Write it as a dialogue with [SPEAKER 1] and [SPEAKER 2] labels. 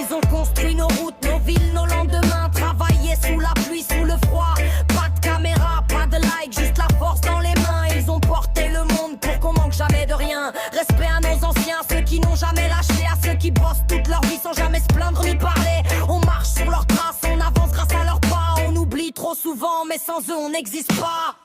[SPEAKER 1] Ils ont construit nos routes, nos villes, nos lendemains. Travaillé sous la pluie, sous le froid. Pas de caméra, pas de like, juste la force dans les mains. Ils ont porté le monde pour qu'on manque jamais de rien. Respect à nos anciens, ceux qui n'ont jamais lâché. À ceux qui bossent toute leur vie sans jamais se plaindre ni parler. On marche sur leurs traces, on avance grâce à leurs pas. On oublie trop souvent, mais sans eux on n'existe pas.